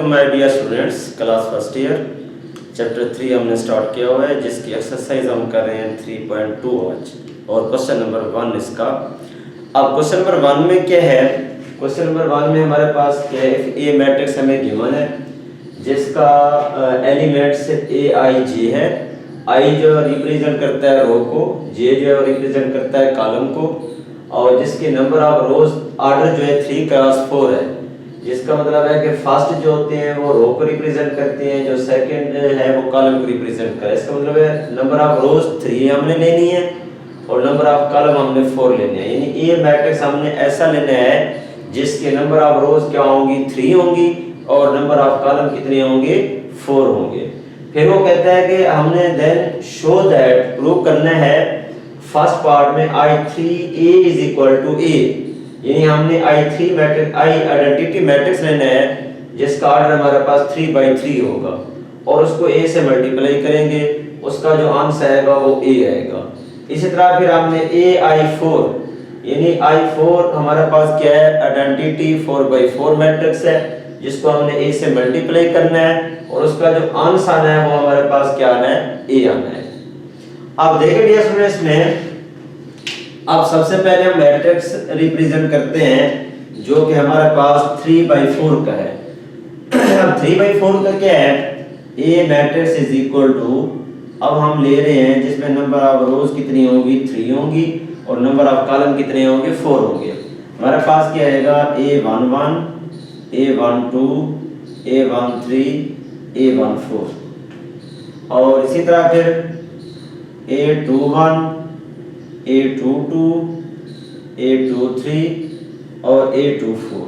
To my dear students, class first year chapter 3 हमने start किया हुआ है, जिसकी एक्सरसाइज हम कर रहे हैं 3.2 आज, और क्वेश्चन नंबर 1 इसका। अब क्वेश्चन नंबर 1 में क्या है? क्वेश्चन नंबर 1 में हमारे पास क्या है? ए मैट्रिक्स हमें गिवन है जिसका एलिमेंट्स ए आई जे है। आई जो रिप्रेजेंट करता है रो को, जे जो है रिप्रेजेंट करता है कॉलम को, और जिसके नंबर ऑफ रोज ऑर्डर जो है 3 क्रॉस 4 है, जिसका मतलब है कि फर्स्ट जो होते हैं वो रो को रिप्रेजेंट करते हैं, जो सेकंड है वो कॉलम को रिप्रेजेंट करे। इसका मतलब है नंबर ऑफ रोज 3 हमने लेनी है और नंबर ऑफ कॉलम हमने 4 लेने हैं। यानी ये मैट्रिक्स हमने ऐसा लेना है जिसके नंबर ऑफ रोज क्या होंगी? 3 होंगी और नंबर ऑफ कॉलम कितने होंगे? 4 होंगे। फिर वो कहता है कि हमने देन शो दैट, प्रूव करना है फर्स्ट पार्ट में I3A is equal to A, यानी हमने I3 matrix, I identity matrix लेना है जिसका ऑर्डर हमारे पास 3/3 होगा, और उसको A से मल्टीप्लाई करेंगे, उसका जो आंसर आएगा वो A आएगा। इसी तरह फिर हमने AI4, यानी I4 हमारे पास क्या है? आइडेंटिटी 4/4 मैट्रिक्स है, जिसको हमने A से मल्टीप्लाई करना है, और उसका जो आंसर आना है वो हमारे पास क्या आना है? A आना है। अब देखिए डियर स्टूडेंट्स में, अब सबसे पहले हम मैट्रिक्स रिप्रेजेंट करते हैं जो कि हमारे पास 3/4 का है। अब 3/4 का क्या है? A matrix is equal to, अब हम ले रहे हैं जिसमें नंबर ऑफ रोज कितनी होंगी? 3 होंगी, और नंबर ऑफ कॉलम कितने होंगे? 4 होंगे। हमारे पास क्या आएगा? A11, A12, A13, A14, और इसी तरह फिर A21, A22, A23 और A24।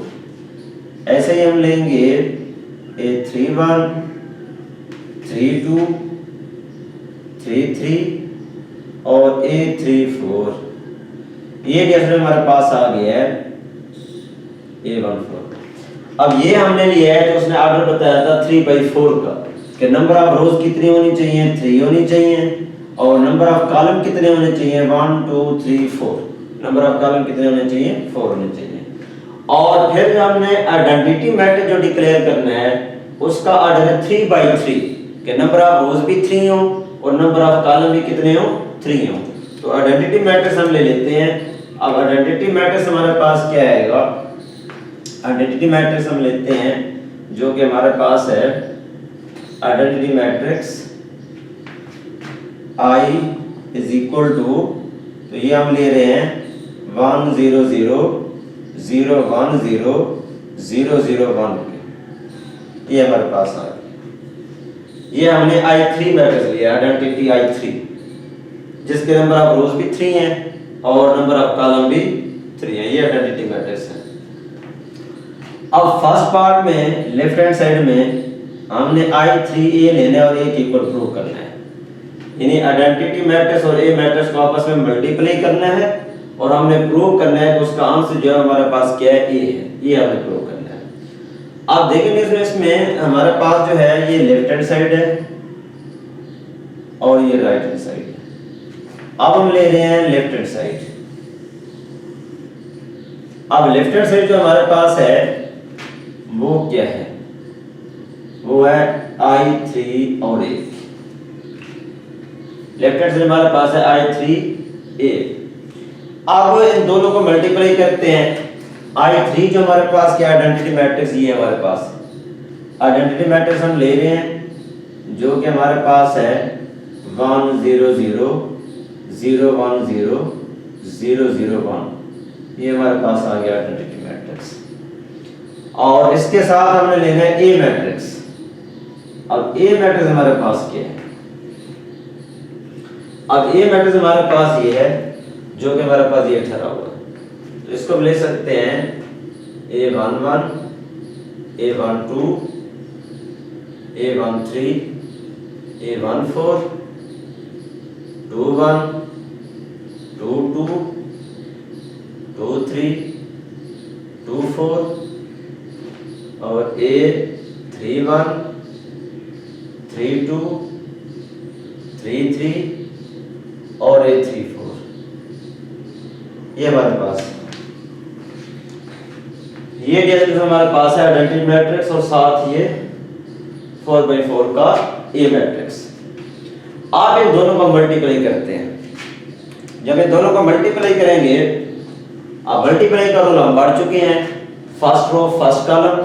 ऐसे ही हम लेंगे A31, 32, 33 और A34। ये डिफरेंस हमारे पास आ गया है A14। अब ये हमने लिया है जो उसने ऑर्डर बताया था 3/4 का, कि नंबर ऑफ रोज कितनी होनी चाहिए? 3 होनी चाहिए, और नंबर ऑफ कॉलम कितने होने चाहिए? 1 2 3 4। नंबर ऑफ कॉलम कितने होने चाहिए? 4 होने चाहिए। और फिर जो हमने आइडेंटिटी मैट्रिक्स जो डिक्लेयर करना है उसका ऑर्डर है 3/3, कि नंबर ऑफ रोज भी 3 हो और नंबर ऑफ कॉलम भी कितने हो? 3 हो। तो आइडेंटिटी मैट्रिक्स हम ले लेते हैं। अब आइडेंटिटी मैट्रिक्स हमारे पास क्या आएगा? आइडेंटिटी मैट्रिक्स हम लेते हैं जो कि हमारे पास है identity matrix I is equal to, तो ये हम ले रहे हैं 1 0 0 0 1 0 0 0 1 के, ये हमारे पास आ गया। ये हमने I3 मैट्रिक्स लिया, आइडेंटिटी I3, जिसके नंबर ऑफ रोज भी 3 हैं और नंबर ऑफ कॉलम भी 3 हैं। ये आइडेंटिटी मैट्रिक्स है। अब फर्स्ट पार्ट में लेफ्ट हैंड साइड में हमने I3A लेना है और A इक्वल प्रूव करना है, यानी आइडेंटिटी मैट्रिक्स और ए मैट्रिक्स को आपस में मल्टीप्लाई करना है, और हमने प्रूव करना है कि उसका आंसर जो है हमारे पास क्या है? ए है। ये हमें प्रूव करना है। अब देखेंगे इसमें हमारे पास जो है ये लेफ्ट हैंड साइड है और ये राइट हैंड साइड है। अब हम ले रहे हैं लेफ्ट हैंड साइड। अब लेफ्ट हैंड साइड जो हमारे पास है वो क्या है? वो है I3 और A। लेफ्ट हैंड साइड हमारे पास है I3A। अब इन दोनों को मल्टीप्लाई करते हैं। I3 जो हमारे पास क्या आइडेंटिटी मैट्रिक्स, ये हमारे पास आइडेंटिटी मैट्रिक्स हम ले रहे हैं जो कि हमारे पास है 1 0 0 0 1 0 0 0 1। ये हमारे पास आ गया आइडेंटिटी मैट्रिक्स, और इसके साथ हमने लेना है A मैट्रिक्स। अब A मैट्रिक्स हमारे पास क्या है? अब A मैट्रिक्स हमारे पास ये है जो कि हमारे पास ये ठहरा हुआ है, तो इसको हम ले सकते हैं A11, A12, A13, A14, 21, 22, 23, 24 और A31, 32, 33 और A34। ये हमारे पास ये डिस्टेंस हमारे पास है आइडेंटिटी मैट्रिक्स और साथ ये 4/4 का ए मैट्रिक्स। आप इन दोनों को मल्टीप्लाई करते हैं। जब इन दोनों को मल्टीप्लाई करेंगे, अब मल्टीप्लाई का रूल हम पढ़ चुके हैं, फर्स्ट रो फर्स्ट कॉलम,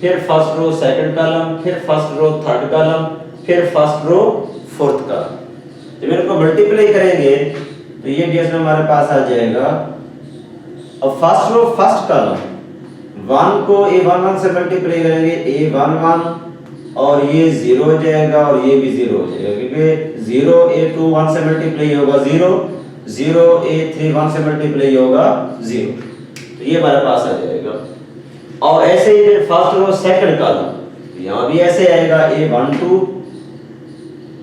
फिर फर्स्ट रो सेकंड कॉलम, फिर फर्स्ट रो थर्ड कॉलम, फिर फर्स्ट रो फोर्थ कॉलम। जब इनको मल्टीप्लाई करेंगे तो ये केस में हमारे पास आ जाएगा, अब फर्स्ट रो फर्स्ट कॉलम 1 को a11 से मल्टीप्लाई करेंगे, a11 और ये 0 हो जाएगा और ये भी 0 हो जाएगा, क्योंकि 0 a21 से मल्टीप्लाई होगा 0, 0 a31 से मल्टीप्लाई होगा 0, तो ये हमारे पास आ जाएगा। और ऐसे ही फिर फर्स्ट रो सेकंड कॉलम, यहाँ भी ऐसे आएगा a12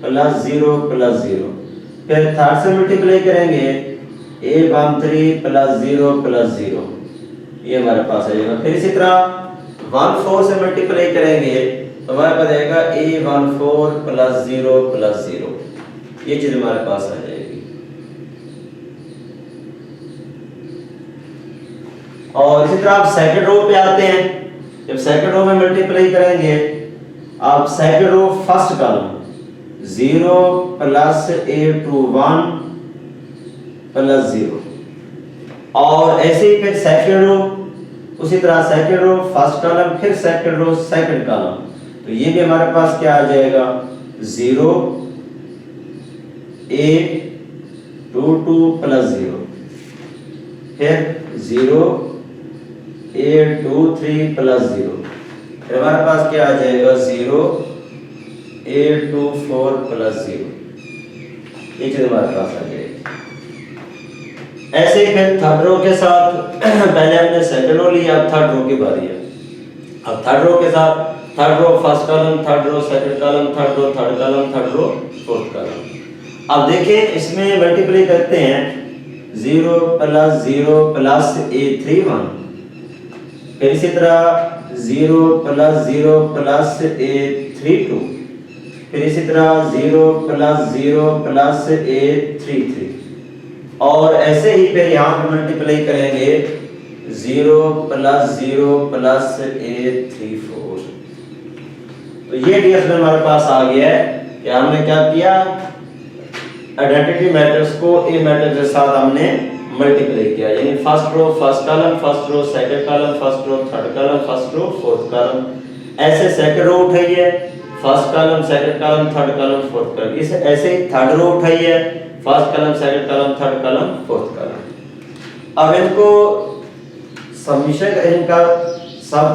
प्लस 0 प्लस 0, फिर थर्ड से मल्टीप्लाई करेंगे a13 प्लस 0 प्लस 0, ये हमारे पास आ जाएगा। फिर इसी तरह 14 से मल्टीप्लाई करेंगे तो हमारे पास आएगा a14 प्लस 0 प्लस 0, ये चीज हमारे पास आ जाएगी। और इसी तरह आप सेकंड रो पे आते हैं, जब सेकंड रो में मल्टीप्लाई करेंगे, आप second row first column 0 plus a21 plus 0, और ऐसे ही फिर सेकंड रो, उसी तरह सेकंड रो फर्स्ट कॉलम, फिर सेकंड रो सेकंड कॉलम, तो ये भी हमारे पास क्या आ जाएगा 0 a22 प्लस 0, फिर 0 a23 प्लस 0, फिर हमारे पास क्या आ जाएगा 0 a24 प्लस 0, ये चीज हमारे पास आ जाएगी। ऐसे ही फिर थर्ड रो के साथ पहले हमने सेकंड रो लिया, अब थर्ड रो की बारी है। अब थर्ड रो के साथ third row first column, third row second column, third row third column, third row fourth column. अब देखिए इसमें मल्टीप्लाई करते हैं 0 प्लस 0 प्लस a31, फिर इसी तरह 0 प्लस 0 प्लस a32, फिर इसी तरह 0 प्लस 0 प्लस a33, और ऐसे ही फिर यहाँ पे मल्टीप्लाई करेंगे 0 प्लस 0 प्लस a34। तो ये डीएस में हमारे पास आ गया है कि हमने क्या किया, आइडेंटिटी मैट्रिक्स को ए मैट्रिक्स के साथ हमने मल्टीप्लाई किया, यानी first row first column, first row second column, first row third column, first row fourth column. ऐसे सेकंड रो उठाइए, first column second column third column fourth column, इसे ऐसे ही थर्ड रो उठाइए, first column second column third column fourth column. अब इनको summation इनका सब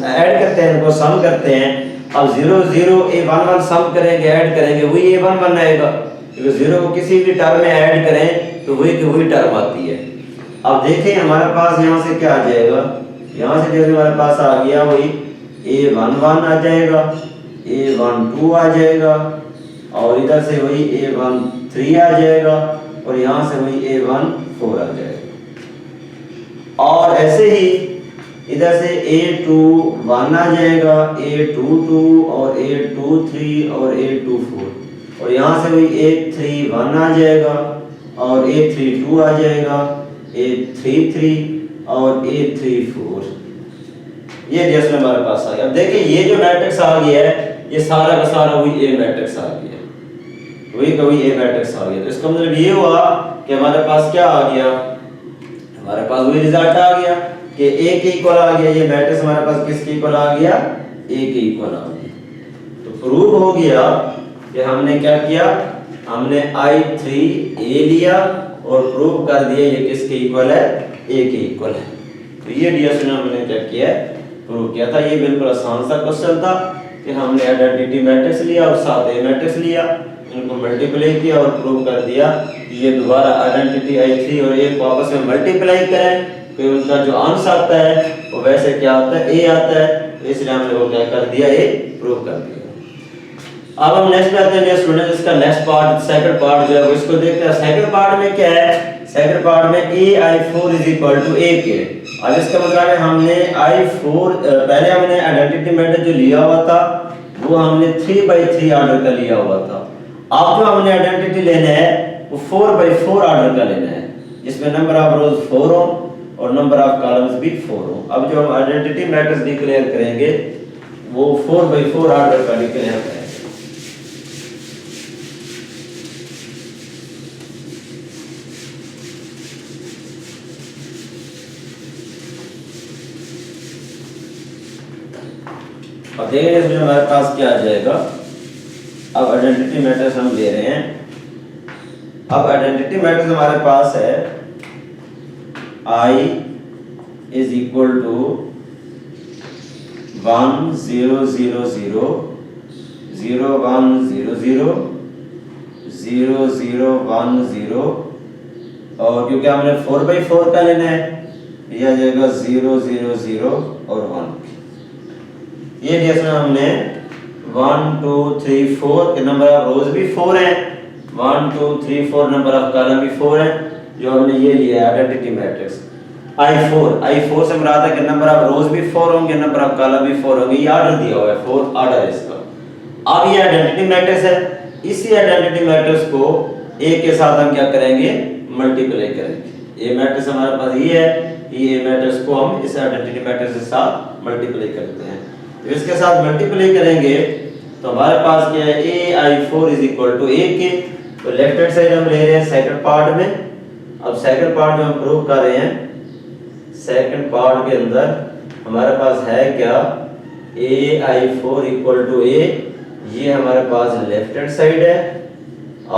ऐड करते हैं, इनको सम करते हैं। अब 0 0 a11 सम करेंगे, ऐड करेंगे, वही a11 आएगा, क्योंकि 0 को किसी भी टर्म में ऐड करें तो वही की वही टर्म आती है। अब देखें हमारे पास यहाँ से क्या आ जाएगा, यहाँ से जैसे हमारे पास आ गया वही a11 आ जाएगा, a12 आ जाएगा, और इधर से वही a13 आ जाएगा, और यहाँ से वही a14 आ जाएगा। और ऐसे ही इधर से a21 आ जाएगा, a22 और a23 और a24, और यहाँ से वही a31 आ जाएगा, और a32 आ जाएगा, a33 और a34। ये जैसे हमारे पास आ गया। अब देखिए ये जो मैट्रिक्स आ गया है, ये सारा का सारा वही ए मैट्रिक्स आ गया, वही का वही ए मैट्रिक्स आ गया। तो इसका मतलब ये हुआ कि हमारे पास क्या आ गया, हमारे पास वही रिजल्ट आ गया कि ए के इक्वल आ गया। ये मैट्रिक्स हमारे पास किसके इक्वल आ गया, ए के इक्वल आ गया। तो प्रूव हो गया कि हमने क्या किया, हमने I3A लिया और प्रूव कर दिया ये किसके इक्वल है, ए के इक्वल है। तो ये डीएस ने हमने क्या किया, प्रूव किया था। ये बिल्कुल आसान सा क्वेश्चन था कि हमने आइडेंटिटी मैट्रिक्स लिया और साथ ए मैट्रिक्स लिया, इनको मल्टीप्लाई किया और प्रूव कर दिया कि ये दोबारा आइडेंटिटी I3 और ए को आपस में मल्टीप्लाई करें, फिर उनका जो आंसर आता है वो वैसे क्या आता है, ए आता है। तो इसलिए हमने वो क्या कर दिया, ए प्रूव कर दिया। अब हम नेक्स्ट पे आते हैं स्टूडेंट, इसका नेक्स्ट पार्ट सेकंड पार्ट जो है वो इसको देखते हैं। सेकंड पार्ट में क्या है, सेकंड पार्ट में ai4 = a के। अब इसका मतलब है हमने I4 पहले हमने आइडेंटिटी मैट्रिक्स जो लिया हुआ था वो हमने 3/3 ऑर्डर का लिया हुआ था। अब जो हमने आइडेंटिटी लेना है वो 4/4 ऑर्डर का लेना है, जिसमें नंबर ऑफ रोज 4 हो और नंबर ऑफ कॉलम्स भी 4 हो। अब जो हम आइडेंटिटी मैट्रिक्स डिक्लेयर करेंगे वो 4x4 ऑर्डर का निकल आता है। अब देखिए इसमें हमारे पास क्या आ जाएगा। अब आइडेंटिटी मैट्रिक्स हम ले रहे हैं। अब आइडेंटिटी मैट्रिक्स हमारे पास है I इज इक्वल टू 1 0 0 0 0 1 0 0 0 0 1 0 और क्योंकि हमने 4x4 का लेना है यह आ जाएगा 0 0 0 और 1। ये लिया इसमें हमने 1 2 3 4 के नंबर ऑफ रोज भी 4 हैं, 1 2 3 4 नंबर ऑफ कॉलम भी 4 हैं, जो हमने ये लिया है आइडेंटिटी मैट्रिक्स I4 से मुराद है कि नंबर ऑफ रोज भी 4 होंगे, नंबर ऑफ कॉलम भी 4 होंगे। ये ऑर्डर दिया हुआ है, 4 ऑर्डर है इसका। अब ये आइडेंटिटी मैट्रिक्स है, इसी आइडेंटिटी मैट्रिक्स को A के साथ हम क्या करेंगे, मल्टीप्लाई करेंगे। A मैट्रिक्स हमारे पास ये है, ये A मैट्रिक्स को हम इस आइडेंटिटी मैट्रिक्स के साथ मल्टीप्लाई करते हैं। तो इसके साथ मल्टीप्लाई करेंगे तो हमारे पास क्या है, AI4 is equal to A के। तो लेफ्ट हैंड साइड हम ले रहे हैं सेकंड पार्ट में। अब सेकंड पार्ट में हम प्रूव कर रहे हैं, सेकंड पार्ट के अंदर हमारे पास है क्या, AI4 इक्वल टू A। ये हमारे पास लेफ्ट हैंड साइड है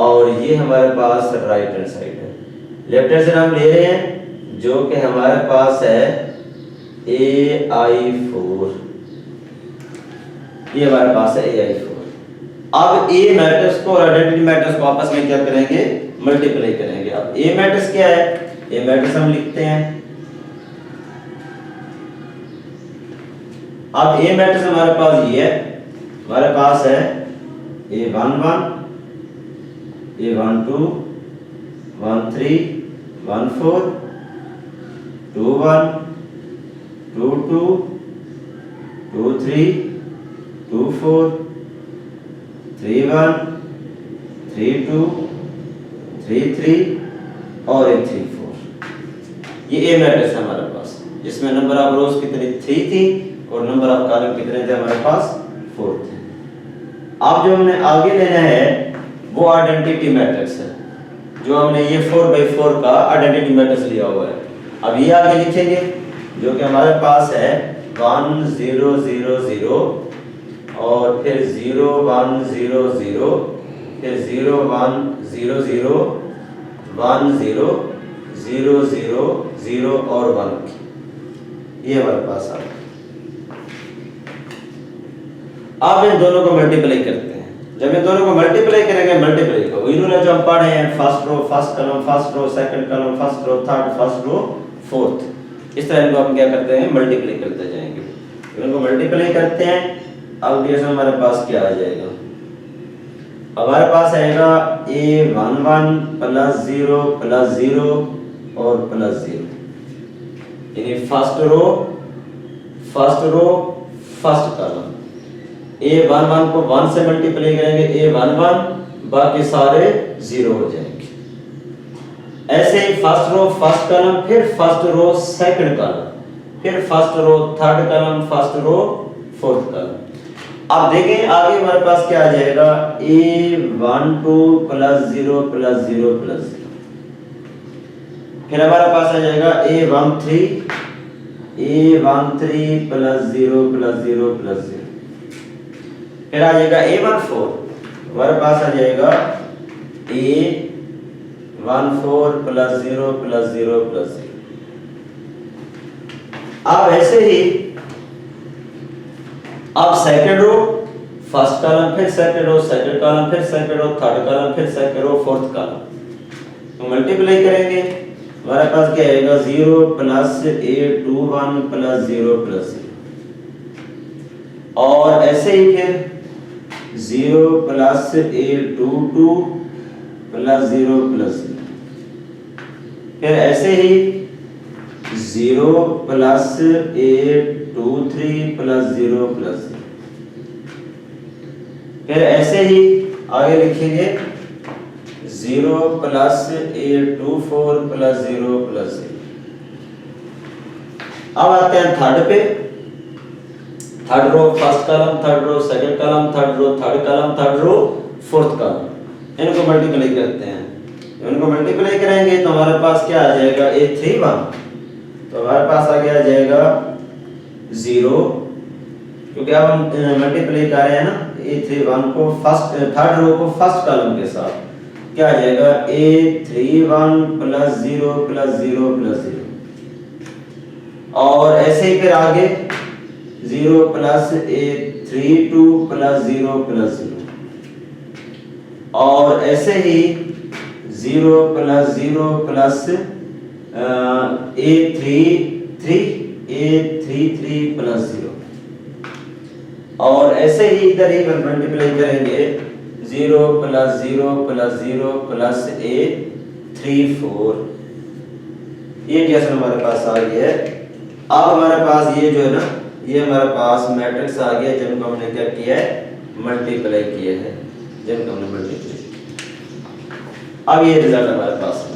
और ये हमारे पास राइट हैंड साइड है। लेफ्ट हैंड साइड हम ले रहे हैं जो कि हमारे पास है AI4, ये हमारे पास है AI4। अब A मैट्रिक्स को और आइडेंटिटी मैट्रिक्स को आपस में क्या करेंगे, मल्टीप्लाई करेंगे। अब A मैट्रिक्स क्या है, A मैट्रिक्स हम लिखते हैं। अब A मैट्रिक्स हमारे पास ये है, हमारे पास है A11 A12 13 14 21 22 23 24 31 32 33 और 34। ये A मैट्रिक्स है हमारे पास, जिसमें नंबर ऑफ रोज कितनी 3 थी और नंबर ऑफ कॉलम कितने थे हमारे पास 4 थे। अब जो हमने आगे लेना है वो आइडेंटिटी मैट्रिक्स है, जो हमने ये 4x4 का आइडेंटिटी मैट्रिक्स लिया हुआ है। अब ये आगे लिखेंगे जो कि हमारे पास है 1 0 0 0 और फिर 0 1 0 0 फिर 0 1 0 0 1 0 0 0 0 और 1। ये हमारे पास आ गया। अब इन दोनों को मल्टीप्लाई करते हैं। जब इन दोनों को मल्टीप्लाई करेंगे, मल्टीप्लाई का वही रूल है जो हम पढ़े हैं, first row first column first row second column first row third first row fourth. इस तरह इनको हम क्या करते हैं, मल्टीप्लाई करते जाएंगे। इनको मल्टीप्लाई करते हैं। अब ये हमारे पास क्या आ जाएगा, हमारे पास आएगा A11 प्लस 0 प्लस 0 और प्लस 0, यानी first row first column. A11 को 1 से मल्टीप्लाई करेंगे, A11 बाकी सारे 0 हो जाएंगे। ऐसे ही फर्स्ट रो फर्स्ट कॉलम, फिर फर्स्ट रो सेकंड कॉलम, फिर first row third column, first row fourth column. अब देखें आगे हमारे पास क्या आ जाएगा, A12 प्लस 0 प्लस 0 प्लस 0। फिर हमारे पास आ जाएगा A13 प्लस 0 प्लस 0 प्लस 0। फिर आ जाएगा A14, हमारे पास आ जाएगा A14 प्लस 0 प्लस 0 प्लस 0। अब ऐसे ही अब सेकंड रो फर्स्ट कॉलम, फिर सेकंड रो सेकंड कॉलम, फिर सेकंड रो थर्ड कॉलम, फिर सेकंड रो फोर्थ कॉलम। तो मल्टीप्लाई करेंगे, हमारे पास क्या आएगा 0 प्लस A21 प्लस 0 प्लस 0। और ऐसे ही फिर 0 प्लस A22 प्लस 0 प्लस 0। फिर ऐसे ही 0 प्लस A23 प्लस 0 प्लस 0। फिर ऐसे ही आगे लिखेंगे 0 प्लस A24 प्लस 0 प्लस 0। अब आते हैं थर्ड पे। Third row first column, third row second column, third row third column, third row fourth column, इनको मल्टीप्लाई करते हैं। इनको मल्टीप्लाई करेंगे तो हमारे पास क्या आ जाएगा, A31, तो हमारे पास आ गया जाएगा 0, क्योंकि अब हम मल्टीप्लाई कर रहे हैं ना A31 को फर्स्ट थर्ड रो को फर्स्ट कॉलम के साथ, क्या आ जाएगा A31 प्लस 0 प्लस 0 प्लस 0, और ऐसे ही फिर आगे 0 प्लस A32 प्लस 0 प्लस 0, और ऐसे ही 0 प्लस 0 प्लस A33 प्लस 0, और ऐसे ही इधर ही मल्टीप्लाई करेंगे 0 प्लस 0 प्लस 0 प्लस A34, ये कैसे हमारे पास आ गया है। अब हमारे पास ये जो है ना, ये हमारे पास मैट्रिक्स आ गया जिनको हमने क्या किया है, मल्टीप्लाई किया है, जिनको हमने मल्टीप्लाई किया। अब ये रिजल्ट हमारे पास है।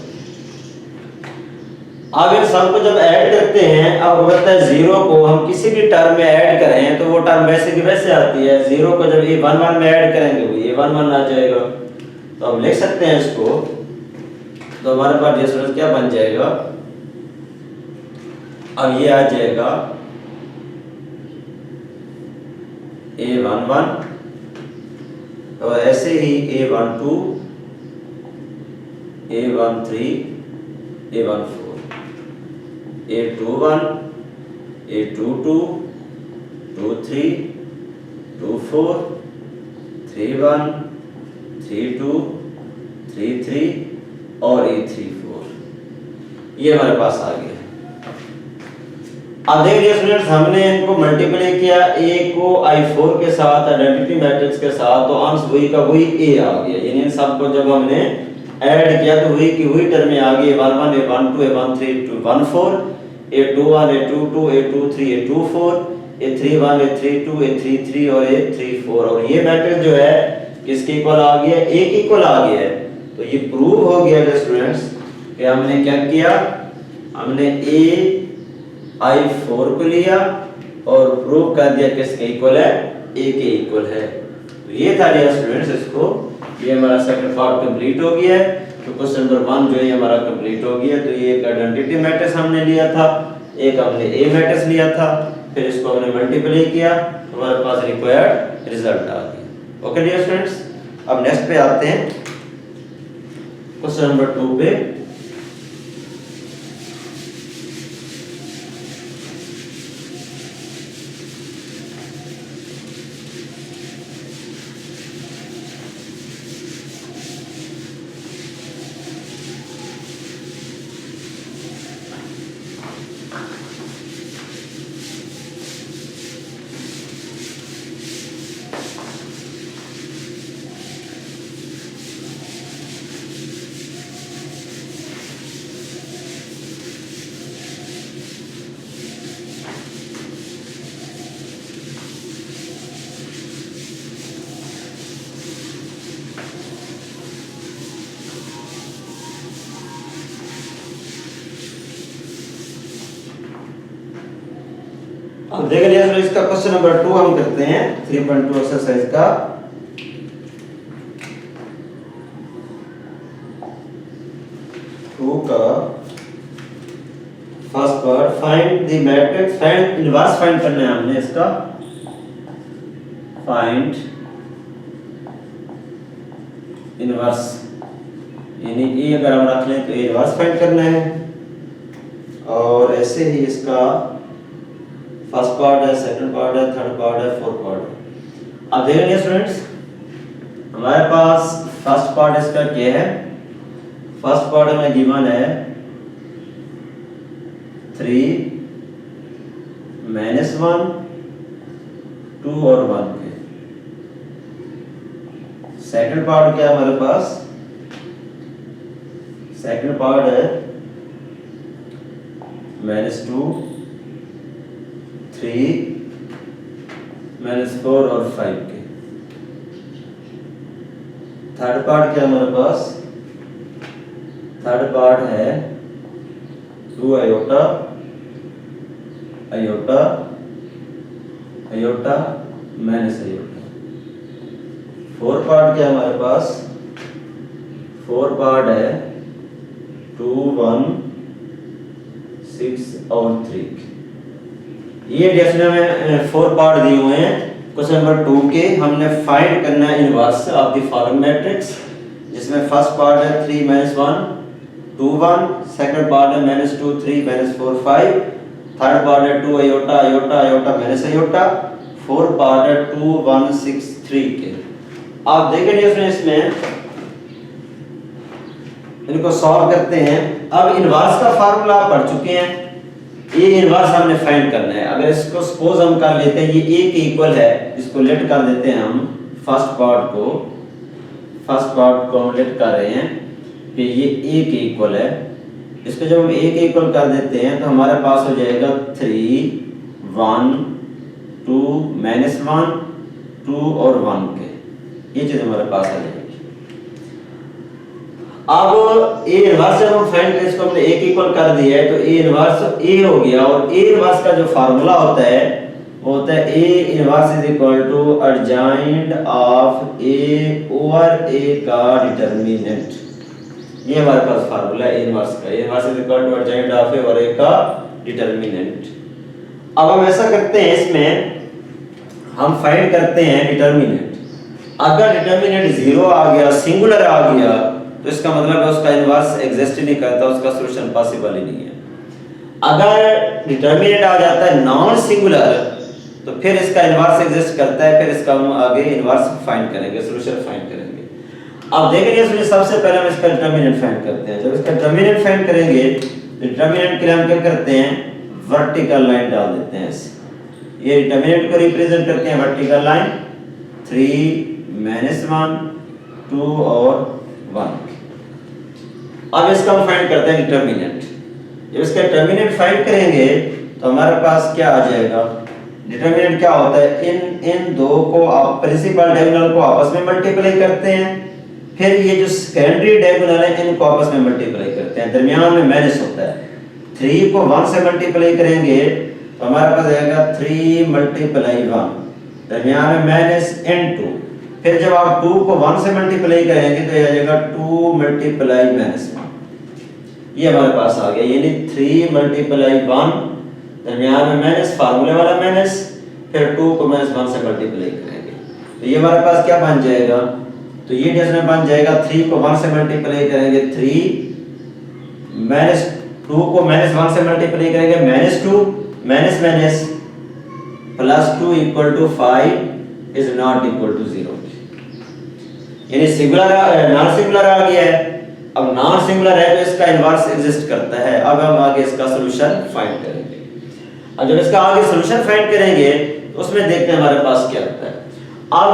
अब इन सबको जब ऐड करते हैं, अब होता है 0 को हम किसी भी टर्म में ऐड करें तो वो टर्म वैसे की वैसे आती है। 0 को जब A11 में ऐड करेंगे वो A11 आ जाएगा, तो हम लिख सकते हैं इसको, तो हमारे पास डिफरेंस क्या बन जाएगा, अब ये आ जाएगा A11, और ऐसे ही A12, A13, A14, A21, A22, 23, 24, 31, 32, 33 और A34, ये हमारे पास आ गया। अब देखिए स्टूडेंट्स, हमने इनको मल्टीप्लाई किया A को I4 के साथ, आइडेंटिटी मैट्रिक्स के साथ, तो अंश वही का वही A आ गया। यानी इन सबको जब हमने ऐड किया तो वही की वही टर्म में आ गई, A11, A12, A13, A14, A21, A22, A23, A24, A31, A32, A33 और A34, और ये मैट्रिक्स जो है किसके इक्वल आ गया, A के इक्वल आ गया है। तो ये प्रूव हो गया स्टूडेंट्स कि हमने क्या किया, हमने I4 को लिया और प्रूव कर दिया किसके इक्वल है, A के इक्वल है। तो ये था डियर स्टूडेंट्स, इसको ये हमारा सेकंड पार्ट कंप्लीट हो गया है। तो क्वेश्चन नंबर 1 जो है हमारा कंप्लीट हो गया। तो ये एक आइडेंटिटी मैट्रिक्स हमने लिया था, एक हमने A मैट्रिक्स लिया था, फिर इसको हमने मल्टीप्लाई किया, हमारे पास रिक्वायर्ड रिजल्ट आ गया। ओके डियर स्टूडेंट्स, अब नेक्स्ट पे आते हैं, क्वेश्चन नंबर 2 पे। अब देख लिया तो इसका क्वेश्चन नंबर 2 हम करते हैं 3.2 एक्सरसाइज का। टू का first part, find the matrix, find inverse find करना है हमने इसका, फाइंड इनवर्स, यानी कि अगर हम रख लें तो इनवर्स फाइंड करना है, और ऐसे ही इसका फर्स्ट पार्ट है, सेकंड पार्ट है, थर्ड पार्ट है, फोर्थ पार्ट है। अब देखेंगे स्टूडेंट्स, हमारे पास फर्स्ट पार्ट इसका क्या है, फर्स्ट पार्ट में गिवन है 3 -1 2 और 1 के। सेकंड पार्ट क्या है हमारे पास, सेकंड पार्ट है -2 3 -4 और 5 के। थर्ड पार्ट क्या है हमारे पास, थर्ड पार्ट है 2 iota iota iota minus iota. 4 part क्या है हमारे पास? 4 पार्ट है 2, 1, 6 और 3। ये डेफिनेशन में 4 पार्ट दिए हुए हैं। क्वेश्चन नंबर 2 के हमने फाइंड करना है inverse of the following matrix, जिसमें फर्स्ट पार्ट है 3 - 1 2 1, सेकंड पार्ट है -2 3 -4 5, थर्ड पार्ट है 2 iota iota iota minus iota, fourth part है 2 1 6 3 के। आप देखेंगे इसमें इनको सॉल्व करते हैं। अब इनवर्स का फार्मूला आप पढ़ चुके हैं, ये इनवर्स हमने फाइंड करना है। अगर इसको सपोज हम कर लेते हैं ये a के इक्वल है, इसको लेट कर देते हैं हम फर्स्ट पार्ट को हम लेट कर रहे हैं कि ये a के इक्वल है। इसको जब हम a के इक्वल कर देते हैं तो हमारे पास हो जाएगा 3 1 2 -1 2 और 1 के, ये चीज हमारे पास आ जाएगी। अब a इनवर्स जब हम फाइंड करें, इसको हमने a के इक्वल कर दिया है तो a इनवर्स a हो गया, और a इनवर्स का जो फार्मूला होता है वो होता है a inverse is equal to adjoint of a over a का डिटरमिनेंट। ये हमारे पास फार्मूला है a इनवर्स का। a inverse is equal to adjoint of a over a का डिटरमिनेंट। अब हम ऐसा करते हैं, इसमें हम फाइंड करते हैं डिटरमिनेंट। अगर डिटरमिनेंट 0 आ गया, सिंगुलर आ गया, तो इसका मतलब है उसका इनवर्स एग्जिस्ट ही नहीं करता, उसका सॉल्यूशन पॉसिबल ही नहीं है। अगर डिटरमिनेंट आ जाता है नॉन सिंगुलर तो फिर इसका इनवर्स एग्जिस्ट करता है, फिर इसका हम आगे इनवर्स फाइंड करेंगे, सॉल्यूशन फाइंड करेंगे। अब देखेंगे इसमें सबसे पहले हम इसका डिटरमिनेंट फाइंड करते हैं। जब इसका डिटरमिनेंट फाइंड करेंगे, डिटरमिनेंट के लिए हम क्या करते हैं, वर्टिकल लाइन डाल देते हैं ऐसे। ये डिटरमिनेंट को रिप्रेजेंट करते हैं वर्टिकल लाइन 3 -1 2 और 1। अब इसका हम फाइंड करते हैं डिटरमिनेंट। जब इसका डिटरमिनेंट फाइंड करेंगे तो हमारे पास क्या आ जाएगा, डिटरमिनेंट क्या होता है, इन दो को आप प्रिंसिपल डायगोनल को आपस में मल्टीप्लाई करते हैं, फिर ये जो सेकेंडरी डायगोनल है इनको आपस में मल्टीप्लाई करते हैं, दरमियान में माइनस होता है। 3 को 1 से मल्टीप्लाई करेंगे तो हमारे पास आएगा 3 × 1, दरमियान में माइनस × 2। फिर जब आप 2 को 1 से मल्टीप्लाई करेंगे तो ये आ जाएगा 2 × -1। ये हमारे पास आ गया, यानी 3 × 1 दरमियान में माइनस, फार्मूले वाला माइनस, फिर 2 को -1 से मल्टीप्लाई करेंगे तो ये हमारे पास क्या बन जाएगा, तो ये डेसिमल बन जाएगा 3 को 1 से मल्टीप्लाई करेंगे 3 -2 को -1 से मल्टीप्लाई करेंगे -2 minus +2 = 5 is not equal to 0। यानी सिंगुलर नॉन सिंगुलर आ गया है। अब नॉन सिंगुलर है तो इसका इनवर्स एग्जिस्ट करता है। अब हम आगे इसका सॉल्यूशन फाइंड करेंगे। अब जब इसका आगे सॉल्यूशन फाइंड करेंगे तो उसमें देखते हैं हमारे पास क्या होता है। अब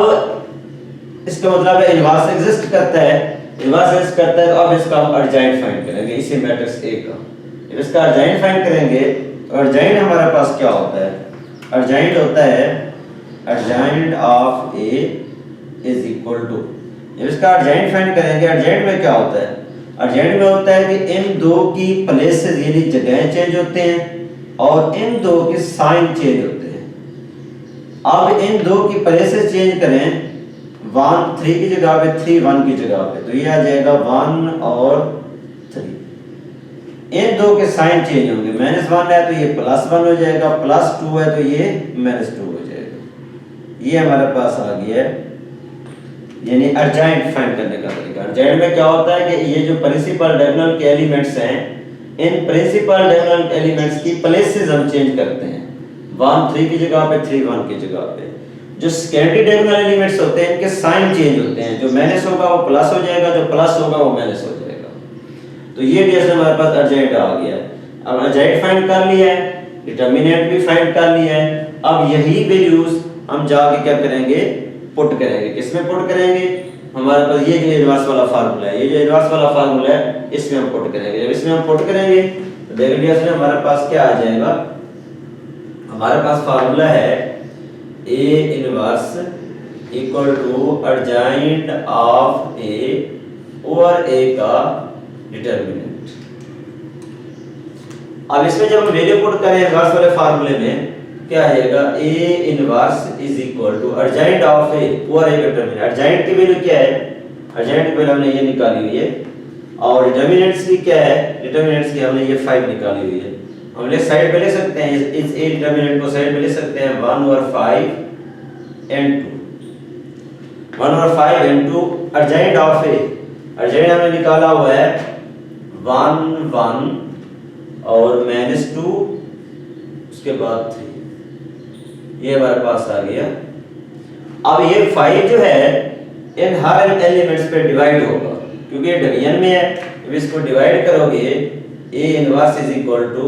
इसका मतलब है इनवर्स एग्जिस्ट करता है, इनवर्स एग्जिस्ट करता है तो अब इसका हम अर्जाइंड फाइंड करेंगे इसी मैट्रिक्स A का। जब इसका अर्जाइंड फाइंड करेंगे तो अर्जाइंड हमारे पास क्या होता है, अर्जाइंड होता है adjoint of A is equal to, जब इसका अर्जाइंड फाइंड करेंगे, अर्जाइंड में क्या होता है, अर्जेंट में होता है कि इन दो की प्लेसेस यानी जगह चेंज होते हैं और इन दो के साइन चेंज होते हैं। अब इन दो की प्लेसेस चेंज करें, 1 3 की जगह पे 3 1 की जगह पे, तो ये आ जाएगा 1 और 3। इन दो के साइन चेंज होंगे, -1 है तो ये +1 हो जाएगा, +2 है तो ये -2 हो जाएगा। ये हमारे पास आ गया है यानी अर्जेंट फाइंड करने का तरीका। अर्जेंट में क्या होता है कि ये जो प्रिंसिपल डायगोनल के एलिमेंट्स हैं, इन प्रिंसिपल डायगोनल एलिमेंट्स की प्लेसेस हम चेंज करते हैं, 1 3 की जगह पे 3 1 की जगह पे। जो सेकेंडरी डायगोनल एलिमेंट्स होते हैं इनके साइन चेंज होते हैं, जो माइनस होगा वो प्लस हो जाएगा, जो प्लस होगा वो माइनस हो जाएगा। तो ये भी हमारे पास अर्जेंट आ गया। अब अर्जेंट फाइंड कर लिया है, डिटरमिनेंट भी फाइंड कर लिया है। अब यही वैल्यूज हम जाके क्या करेंगे, पुट करेंगे। किसमें पुट करेंगे, हमारे पास ये जो इनवर्स वाला फार्मूला है, ये जो इनवर्स वाला फार्मूला है इसमें हम पुट करेंगे। जब इसमें हम पुट करेंगे तो देखिए इसमें हमारे पास क्या आ जाएगा, हमारे पास फार्मूला है A inverse equal to adjoint of A over A का डिटरमिनेंट। अब इसमें जब हम वैल्यू पुट करें इनवर्स वाले फार्मूले में क्या आ जाएगा A inverse is equal to adjoint of A over A determinant. Adjoint की वैल्यू क्या है, अर्जेंट की वैल्यू हमने ये निकाली हुई है और डिटरमिनेंट्स की क्या है, डिटरमिनेंट्स की हमने ये 5 निकाली हुई है। हम ले साइड पे ले सकते हैं इस ए डिटरमिनेंट को साइड पे ले सकते हैं 1 over 5 and 2 1 over 5 and 2 urgent of A, urgent हमने निकाला हुआ है 1 1 और -2 उसके बाद 3, ये हमारे पास आ गया। अब ये 5 जो है इन हर एलिमेंट्स पे डिवाइड होगा क्योंकि ये डिवीजन में है। जब इसको डिवाइड करोगे A inverse is equal to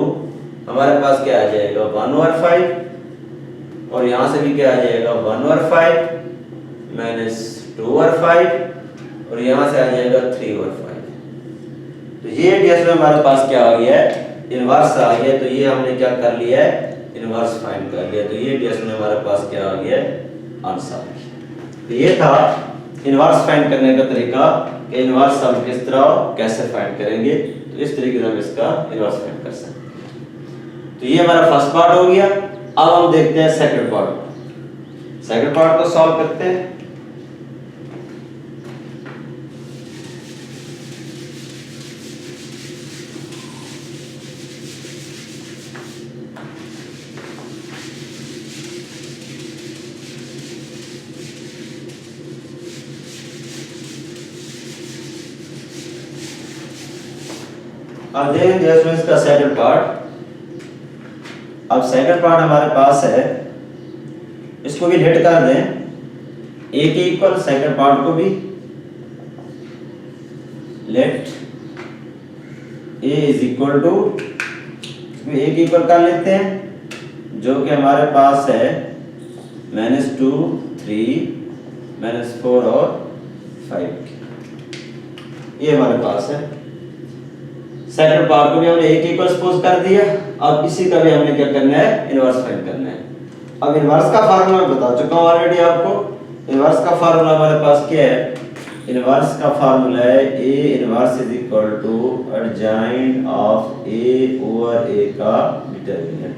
हमारे पास क्या आ जाएगा 1 ओवर 5 और यहाँ से भी क्या आ जाएगा 1 ओवर 5 -2 ओवर 5 और यहाँ से आ जाएगा 3 ओवर 5। तो ये केस में हमारे पास क्या आ गया है इनवर्स आ गया। तो ये हमने क्या कर लिया है इनवर्स फाइंड कर लिया। तो ये केस में हमारे पास क्या आ गया आंसर। तो ये था इनवर्स फाइंड करने का तरीका कि इनवर्स हम किस तरह कैसे फाइंड करेंगे। तो इस तरीके से हम इसका इनवर्स फाइंड कर सकते हैं। तो ये हमारा फर्स्ट पार्ट हो गया। अब हम देखते हैं सेकंड पार्ट। सेकंड पार्ट को सॉल्व करते हैं। अब देखेंगे इसका सेकंड पार्ट। अब सेकंड पार्ट हमारे पास है, इसको भी लेट कर दें ए के इक्वल, सेकंड पार्ट को भी let A is equal to A के इक्वल कर लेते हैं जो कि हमारे पास है -2 3 -4 और 5। ये हमारे पास है। सेकंड पार्ट को भी हमने एक इक्वल सपोज कर दिया। अब इसी का भी हमने क्या करना है इनवर्स फाइंड करना है। अब इनवर्स का फार्मूला मैं बता चुका हूं ऑलरेडी आपको। इनवर्स का फार्मूला हमारे पास क्या है, इनवर्स का फार्मूला है A inverse is equal to adjoint of A over A का डिटरमिनेंट।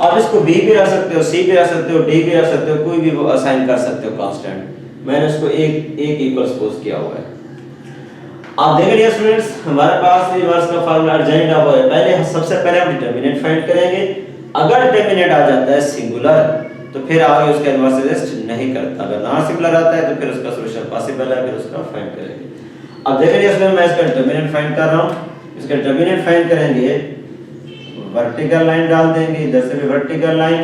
आप इसको बी भी रख सकते हो, सी भी रख सकते हो, डी भी रख सकते हो, कोई भी असाइन कर सकते हो कांस्टेंट। मैंने उसको एक इक्वल सपोज किया हुआ है। आप देख रहे हैं स्टूडेंट्स हमारे पास इनवर्स का फार्मूला अर्जेंट ऑफ है। पहले सबसे पहले हम डिटरमिनेंट फाइंड करेंगे। अगर डिटरमिनेंट आ जाता है सिंगुलर तो फिर आगे उसका इनवर्स एग्जिस्ट नहीं करता। अगर नॉन सिंगुलर आता है तो फिर उसका सॉल्यूशन पॉसिबल है, फिर उसका फाइंड करेंगे। अब देख रहे हैं मैं इसका डिटरमिनेंट फाइंड कर रहा हूं। इसका डिटरमिनेंट फाइंड करेंगे, वर्टिकल लाइन डाल देंगे, इधर से भी वर्टिकल लाइन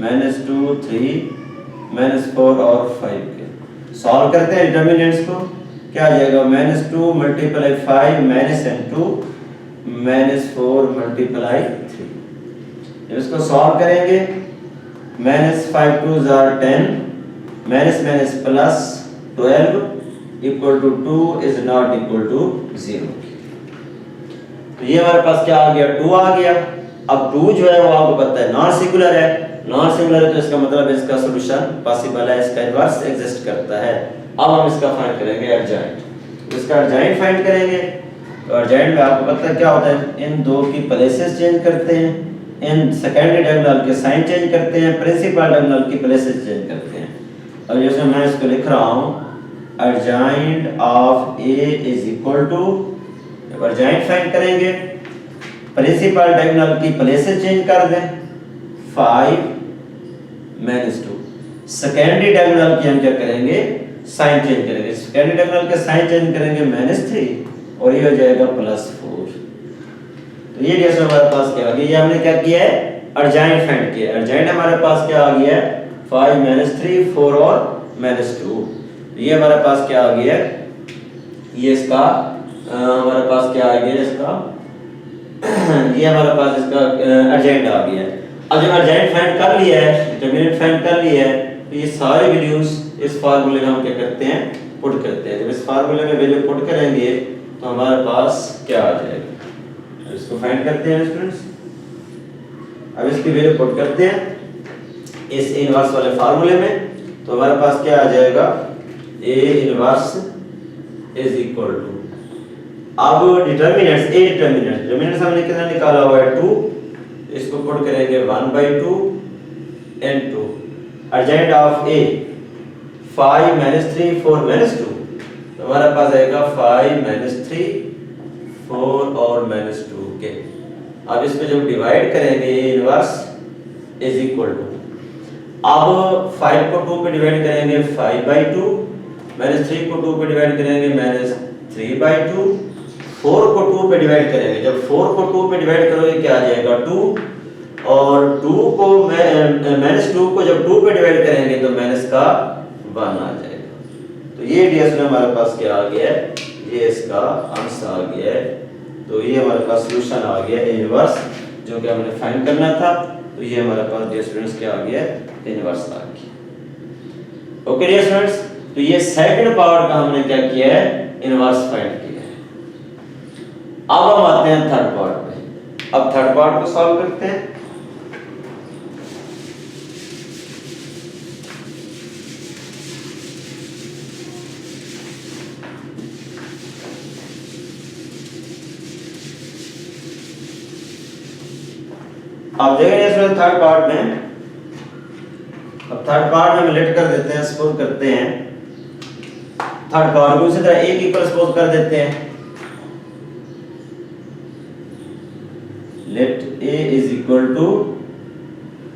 -2 3 -4 और 5 के सॉल्व करते हैं डिटरमिनेंट्स को। क्या आ जाएगा -2 × 5 -2 -4 × 3। जब इसको सॉल्व करेंगे -5 2 * 10 -+12 = 2 is not equal to 0। तो ये हमारे पास क्या आ गया 2 आ गया। अब 2 जो है वो आपको पता है नॉन सिंगुलर है। नॉन सिंगुलर है तो इसका मतलब इसका सॉल्यूशन पॉसिबल है, इसका इनवर्स एग्जिस्ट करता है। अब हम इसका फाइंड करेंगे अर्जेंट। इसका अर्जेंट फाइंड करेंगे तो अर्जेंट में आपको पता है क्या होता है, इन दो की प्लेसेस चेंज करते हैं, इन सेकेंडरी डायगोनल के साइन चेंज करते हैं, प्रिंसिपल डायगोनल की प्लेसेस चेंज करते हैं। अब जैसे मैं इसको लिख रहा हूं adjoint of A is equal to, adjoint find करेंगे प्रिंसिपल डायगोनल की प्लेसेस चेंज कर दें 5 -2। सेकेंडरी डायगोनल की हम क्या करेंगे साइन चेंज करेंगे। सेकेंडरी डायगोनल के साइन चेंज करेंगे -3 और ये हो जाएगा +4। तो ये जैसे हमारे पास क्या आ गया, ये हमने क्या किया है अर्जेंट फाइंड किया। अर्जेंट हमारे पास क्या आ गया है 5 -3 4 और -2। ये हमारे पास क्या आ गया है, ये इसका हमारे पास क्या आ गया इसका ये हमारे पास इसका अर्जेंट आ गया है। अब जब अर्जेंट फाइंड कर लिया है, डिटरमिनेंट फाइंड कर लिया है, तो ये सारे वैल्यूज इस फार्मूले में हम क्या करते हैं पुट करते हैं। जब इस फार्मूले में वैल्यू पुट करेंगे तो हमारे पास क्या आ जाएगा, इसको फाइंड करते हैं स्टूडेंट्स। अब इसकी वैल्यू पुट करते हैं इस इनवर्स वाले फार्मूले में, तो हमारे पास क्या आ जाएगा A inverse is equal to, अब डिटरमिनेंट्स हमने कितना निकाला हुआ है 2, इसको पुट करेंगे 1/2 into अर्जेंट ऑफ ए 5 - 3 4 - 2, तो हमारे पास आएगा 5 - 3 4 और -2 के। अब इसको जब डिवाइड करेंगे इनवर्स इज इक्वल टू, अब 5 को 2 पे डिवाइड करेंगे 5/2, -3 को 2 पे डिवाइड करेंगे -3/2, 4 को 2 पे डिवाइड करेंगे, जब 4 को 2 पे डिवाइड करोगे क्या आ जाएगा 2, और 2 को -2 को जब 2 पे डिवाइड करेंगे तो माइनस का 1 आ जाएगा। तो ये ds में हमारे पास क्या आ गया है, ये इसका आंसर आ गया है। तो ये हमारे पास सॉल्यूशन आ गया इनवर्स, जो कि हमने फाइंड करना था। तो ये हमारे पास डियर स्टूडेंट्स क्या आ गया, इनवर्स आ गया। ओके डियर स्टूडेंट्स, तो ये सेकंड पार्ट का हमने क्या किया है, इनवर्स फाइंड किया है। अब हम आते हैं थर्ड पार्ट पे। अब थर्ड पार्ट को सॉल्व करते हैं। अब देखेंगे इसमें थर्ड पार्ट में, अब थर्ड पार्ट में हम लेट कर देते हैं, सपोज करते हैं थर्ड पार्ट को उसी तरह a की इक्वल सपोज कर देते हैं। Let a is equal to,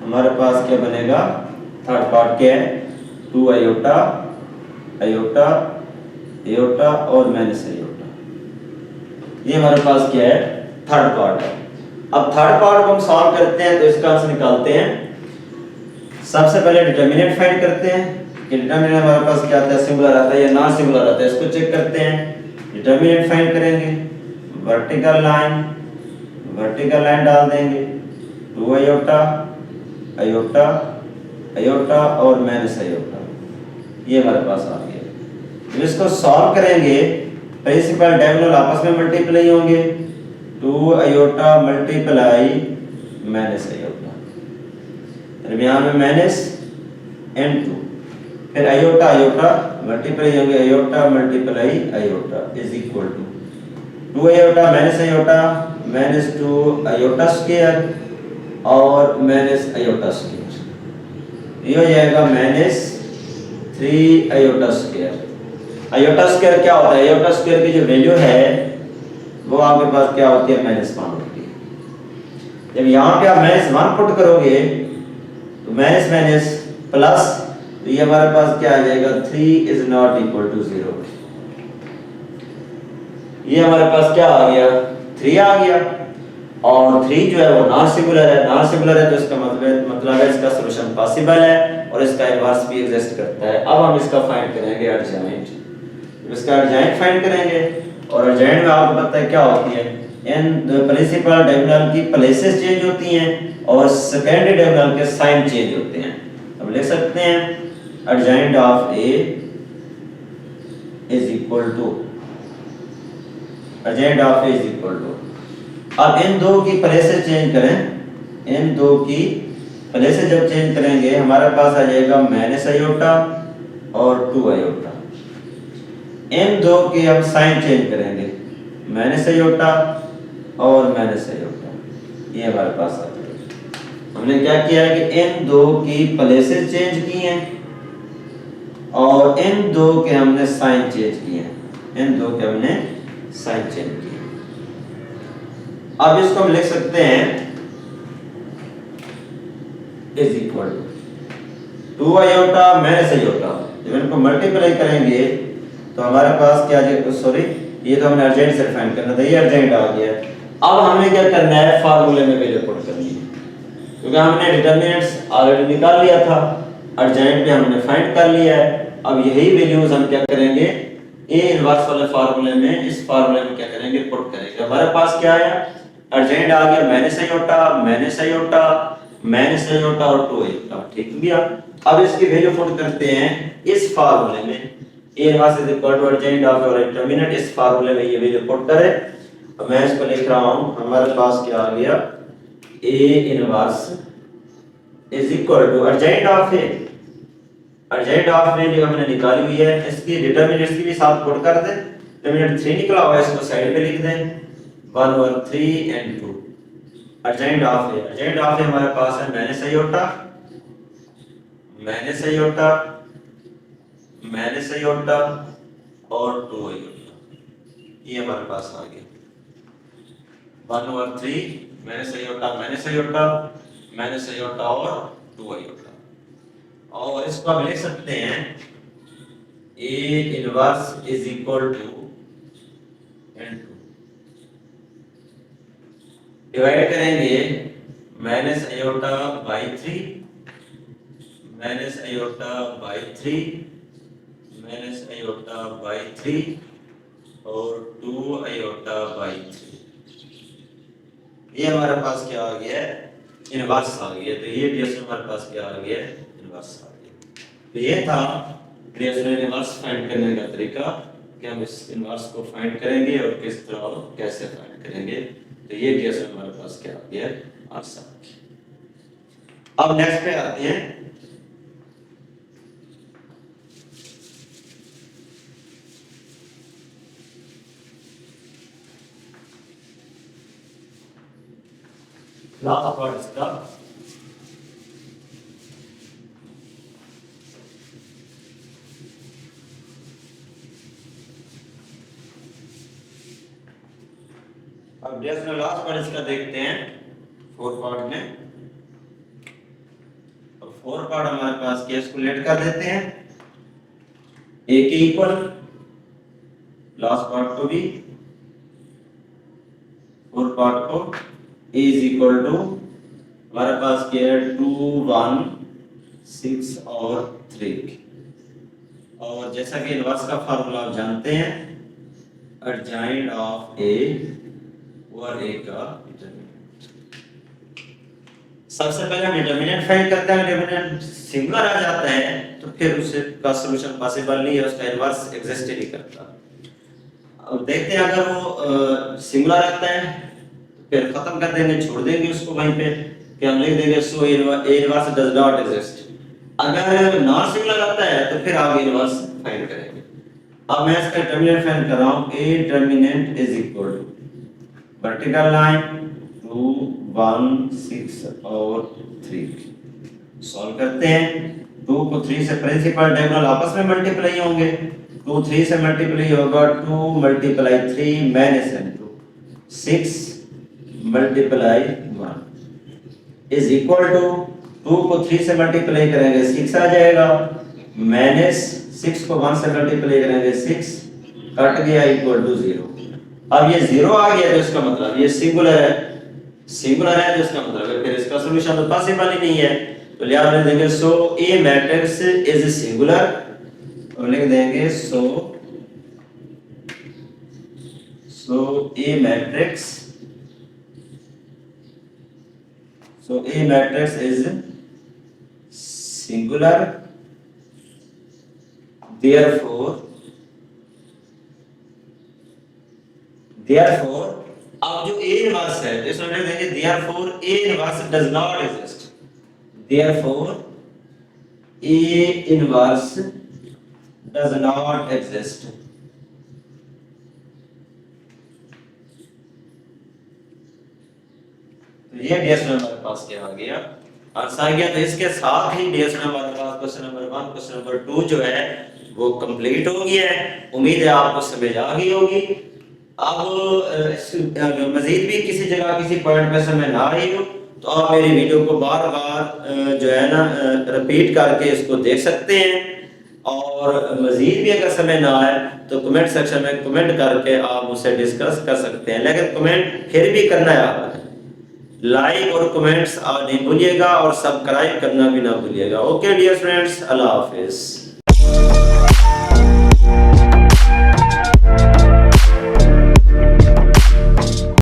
हमारे पास क्या बनेगा, थर्ड पार्ट क्या है 2 आयोटा आयोटा आयोटा और माइनस आयोटा, ये हमारे पास क्या है थर्ड पार्ट है। अब थर्ड पार्ट को हम सॉल्व करते हैं तो इसका आंसर निकालते हैं। सबसे पहले डिटरमिनेंट फाइंड करते हैं कि डिटरमिनेंट हमारे पास क्या आता है, सिंगुलर आता है या नॉन सिंगुलर आता है, इसको चेक करते हैं। डिटरमिनेंट फाइंड करेंगे, वर्टिकल लाइन डाल देंगे 2 आयोटा आयोटा आयोटा और माइनस आयोटा, ये हमारे पास आ गया। तो इसको सॉल्व करेंगे, प्रिंसिपल डायगोनल आपस में मल्टीप्लाई होंगे, 2 आयोटा मल्टीप्लाई माइनस आयोटा, दरमियान में माइनस n2, फिर आयोटा आयोटा मल्टीप्लाई होंगे, iota multiply iota is equal to 2 iota minus 2 iota square और माइनस आयोटा स्क्वायर, ये हो जाएगा -3 आयोटा स्क्वायर। आयोटा स्क्वायर क्या होता है, आयोटा स्क्वायर की जो वैल्यू है वो आपके पास क्या होती है, -1 होती है। जब यहाँ पे आप -1 पुट करोगे तो माइनस माइनस प्लस, तो ये हमारे पास क्या आ जाएगा 3 इज नॉट इक्वल टू 0। ये हमारे पास क्या आ गया 3 आ गया, और 3 जो है वो नॉन सिंगुलर है, नॉन सिंगुलर है तो इसका मतलब है इसका सॉल्यूशन पॉसिबल है और इसका इनवर्स भी एग्जिस्ट करता है। अब हम इसका फाइंड करेंगे अर्जेंट, इसका अर्जेंट फाइंड करेंगे, और अर्जेंट में आपको पता है क्या होती है, इन प्रिंसिपल डायगोनल की प्लेसेस चेंज होती हैं और सेकेंडरी डायगोनल के साइन चेंज होते हैं। अब लिख सकते हैं adjoint of A is equal to, adjoint of A is equal to, अब इन दो की प्लेसेस चेंज करें, इन दो की प्लेसेस जब चेंज करेंगे हमारे पास आ जाएगा माइनस आयोटा और 2 आयोटा, इन दो के हम साइन चेंज करेंगे, माइनस आयोटा और माइनस आयोटा, ये हमारे पास आ गया। हमने क्या किया है कि इन दो की प्लेसेस चेंज की हैं और इन दो के हमने साइन चेंज किए हैं, इन दो के हमने साइन चेंज किए। अब इसको हम लिख सकते हैं is equal to 2 iota minus iota, जब इनको मल्टीप्लाई करेंगे तो हमारे पास क्या है, सॉरी ये तो हमने अर्जेंट से फाइंड करना था, ये अर्जेंट आ गया। अब हमें क्या करना है, फार्मूले में वैल्यू पुट करनी है, क्योंकि हमने डिटरमिनेंट्स ऑलरेडी निकाल लिया था, अर्जेंट भी हमने फाइंड कर लिया है। अब यही वैल्यूज हम क्या करेंगे, ए इनवर्स वाले फार्मूले में, इस फार्मूले में क्या करेंगे, पुट करेंगे। हमारे पास क्या है, अर्जेंट आ गया minus iota minus iota minus iota और 2 आयोटा, ठीक गया। अब इसकी वैल्यू पुट करते हैं इस फार्मूले में, A inverse is equal to adjoint of your determinant, इस फार्मूले में ये वैल्यू पुट करें। अब मैं इसको लिख रहा हूं, हमारे पास क्या आ गया, A inverse is equal to adjoint of A, adjoint of value हमने निकाली हुई है, इसकी डिटरमिनेंट्स की भी साथ पुट कर दें। डिटरमिनेंट 3 निकला हुआ है, इसको साइड पे लिख दें 1 और 3 and 2। अर्जेंट ऑफ ए हमारे पास है माइनस आयोटा माइनस आयोटा और 2 आयोटा, ये हमारे पास आ गया 1/3 माइनस आयोटा और 2 आयोटा। और इसको आप लिख सकते हैं A inverse is equal to n2, divide करेंगे माइनस आयोटा बाई 3 और 2 आयोटा बाई 3। ये हमारे पास क्या आ गया है, इनवर्स आ गया। तो ये ds हमारे पास क्या आ गया, इनवर्स आ गया। तो ये था ds इनवर्स फाइंड करने का तरीका कि हम इस इनवर्स को फाइंड करेंगे और किस तरह और कैसे फाइंड करेंगे। तो ये ds हमारे पास क्या आ गया, आंसर। अब नेक्स्ट पे आते हैं। लास्ट पार्ट इसका अब डेसिमल लास्ट पार्ट इसका देखते हैं 4 पार्ट में। और 4 पार्ट हमारे पास कैलकुलेट कर देते हैं। a के इक्वल लास्ट पार्ट को भी 4 पार्ट को a इज इक्वल टू हमारे पास क्या है 2 1 6 और 3। और जैसा कि इनवर्स का फार्मूला आप जानते हैं, एडजॉइंट ऑफ a और a का डिटरमिनेंट। सबसे पहले डिटरमिनेंट फाइंड करते हैं। डिटरमिनेंट सिंगुलर आ जाता है तो फिर उससे का सॉल्यूशन पॉसिबल नहीं है, उसका इनवर्स एग्जिस्ट ही नहीं करता। अब देखते हैं अगर वो सिंगुलर आता है फिर खत्म कर देंगे, छोड़ देंगे उसको वहीं पे कि हम लिख देंगे सो a inverse does not exist. अगर नॉन सिंगुलर आता है तो फिर आगे इनवर्स फाइंड करेंगे। अब मैं इसका डिटरमिनेंट फाइंड कर रहा हूं। a determinant is equal to vertical line 2 1 6 और 3। सॉल्व करते हैं। 2 को 3 से प्रिंसिपल डायगोनल आपस में मल्टीप्लाई होंगे। 2 3 से मल्टीप्लाई होगा 2 multiply 3 minus n2 6 multiply 1 is equal to 2 को 3 से मल्टीप्लाई करेंगे 6 आ जाएगा, माइनस 6 को 1 से मल्टीप्लाई करेंगे 6 कट गया इक्वल टू 0। अब ये 0 आ गया तो इसका मतलब ये सिंगुलर है तो इसका मतलब है फिर इसका सॉल्यूशन तो पॉसिबल ही नहीं है। तो लिहाजा लिख देंगे सो ए मैट्रिक्स इज सिंगुलर और लिख देंगे सो ए मैट्रिक्स इज सिंगुलर, therefore अब जो A इनवर्स है तो इसमें लिख देंगे therefore A inverse does not exist। therefore A inverse does not exist। तो ये ds में हमारे पास क्या आ गया, आंसर आ गया। तो इसके साथ ही ds में हमारे पास क्वेश्चन नंबर 1 क्वेश्चन नंबर 2 जो है वो कंप्लीट हो गया है। उम्मीद है आपको समझ आ गई होगी। अब मजीद भी किसी जगह किसी पॉइंट पे समझ ना आई हो तो आप मेरी वीडियो को बार बार जो है ना रिपीट करके इसको देख सकते हैं। और मजीद भी अगर समझ ना आए तो कमेंट सेक्शन में कमेंट करके आप मुझसे डिस्कस कर सकते हैं। लेकिन कमेंट फिर भी करना है आपने, लाइक और कमेंट्स आप नहीं भूलिएगा और सब्सक्राइब करना भी ना भूलिएगा। ओके डियर फ्रेंड्स, अल्लाह हाफिज।